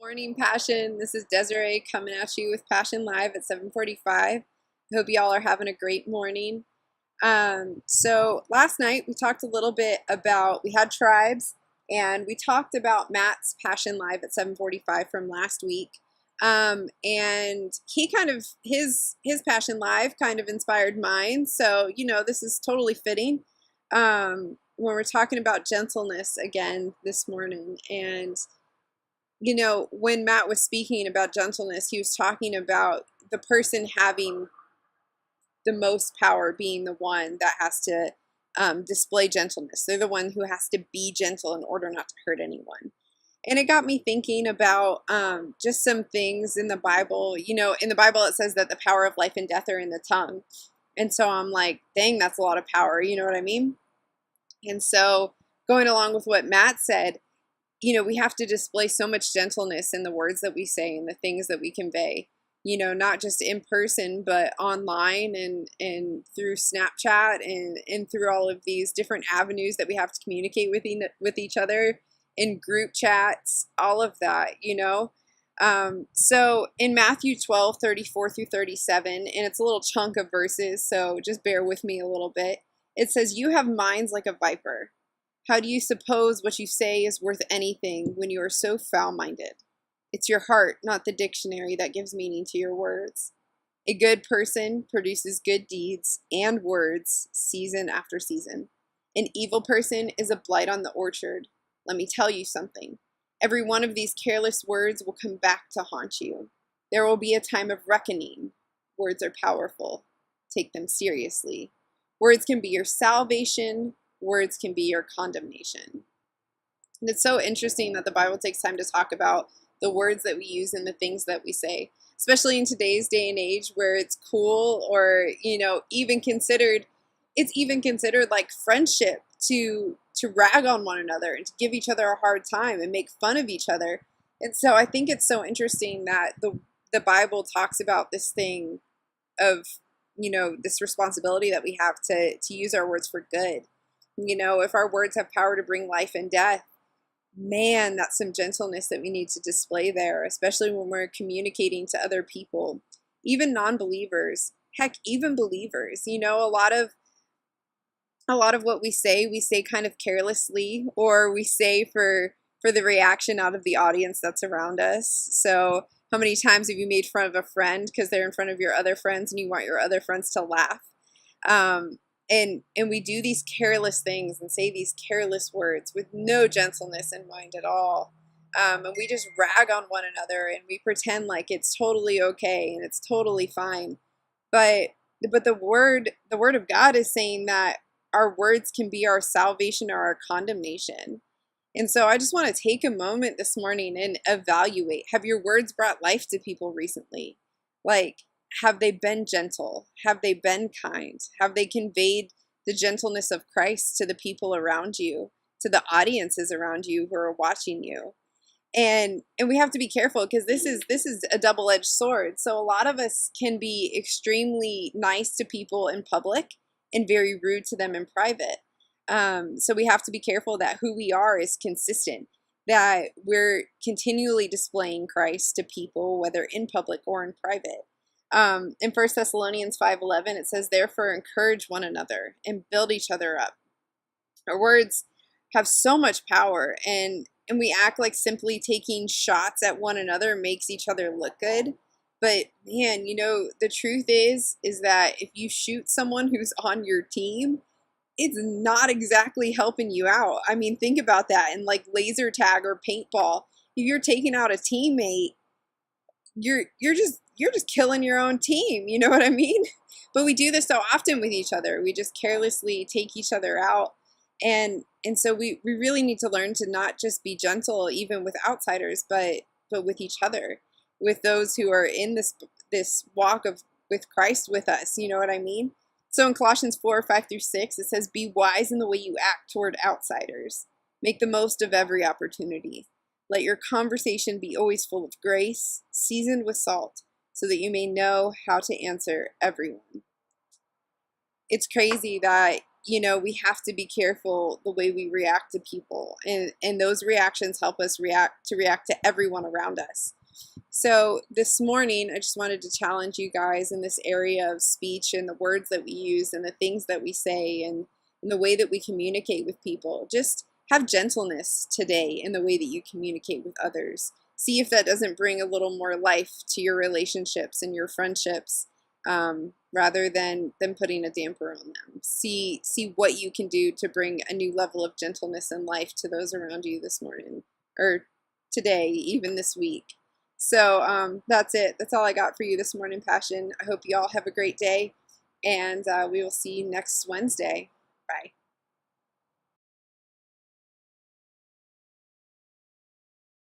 Morning Passion. This is Desiree coming at you with Passion Live at 7:45. I hope y'all are having a great morning. So last night we talked a little bit about, we had tribes, and we talked about Matt's Passion Live at 7:45 from last week. And he kind of, his Passion Live kind of inspired mine. So, this is totally fitting. When we're talking about gentleness again this morning. And when Matt was speaking about gentleness, he was talking about the person having the most power being the one that has to display gentleness. They're the one who has to be gentle in order not to hurt anyone. And it got me thinking about just some things in the Bible. In the Bible it says that the power of life and death are in the tongue. And so I'm like, dang, that's a lot of power. You know what I mean? And so going along with what Matt said, we have to display so much gentleness in the words that we say and the things that we convey, not just in person, but online and through Snapchat and through all of these different avenues that we have to communicate with each other in group chats, all of that, So in Matthew 12:34-37, and it's a little chunk of verses, so just bear with me a little bit. It says, "You have minds like a viper. How do you suppose what you say is worth anything when you are so foul-minded? It's your heart, not the dictionary, that gives meaning to your words. A good person produces good deeds and words season after season. An evil person is a blight on the orchard. Let me tell you something. Every one of these careless words will come back to haunt you. There will be a time of reckoning. Words are powerful. Take them seriously. Words can be your salvation. Words can be your condemnation." And it's so interesting that the Bible takes time to talk about the words that we use and the things that we say, especially in today's day and age where it's cool or, it's even considered like friendship to rag on one another and to give each other a hard time and make fun of each other. And so I think it's so interesting that the Bible talks about this thing of, this responsibility that we have to use our words for good. If our words have power to bring life and death, man, that's some gentleness that we need to display there, especially when we're communicating to other people, even non-believers, heck, even believers. A lot of what we say kind of carelessly, or we say for the reaction out of the audience that's around us. So how many times have you made fun of a friend because they're in front of your other friends and you want your other friends to laugh? And we do these careless things and say these careless words with no gentleness in mind at all. And we just rag on one another and we pretend like it's totally okay and it's totally fine. But the word of God is saying that our words can be our salvation or our condemnation. And so I just want to take a moment this morning and evaluate. Have your words brought life to people recently? Like, have they been gentle? Have they been kind? Have they conveyed the gentleness of Christ to the people around you, to the audiences around you who are watching you? And we have to be careful because this is a double-edged sword. So a lot of us can be extremely nice to people in public and very rude to them in private. So we have to be careful that who we are is consistent, that we're continually displaying Christ to people, whether in public or in private. In 1 Thessalonians 5:11, it says, "Therefore encourage one another and build each other up." Our words have so much power, and we act like simply taking shots at one another makes each other look good. But man, the truth is that if you shoot someone who's on your team, it's not exactly helping you out. I mean, think about that. In like laser tag or paintball, if you're taking out a teammate, you're just killing your own team. You know what I mean? But we do this so often with each other. We just carelessly take each other out. And so we really need to learn to not just be gentle even with outsiders, but with each other, with those who are in this walk with Christ with us. You know what I mean? So in Colossians 4:5-6, it says, "Be wise in the way you act toward outsiders. Make the most of every opportunity. Let your conversation be always full of grace, seasoned with salt, so that you may know how to answer everyone." It's crazy that, you know, we have to be careful the way we react to people, and those reactions help us react to everyone around us. So this morning, I just wanted to challenge you guys in this area of speech and the words that we use and the things that we say and the way that we communicate with people. Just have gentleness today in the way that you communicate with others. See if that doesn't bring a little more life to your relationships and your friendships, rather than putting a damper on them. See what you can do to bring a new level of gentleness and life to those around you this morning, or today, even this week. So that's it. That's all I got for you this morning, Passion. I hope you all have a great day, and we will see you next Wednesday. Bye.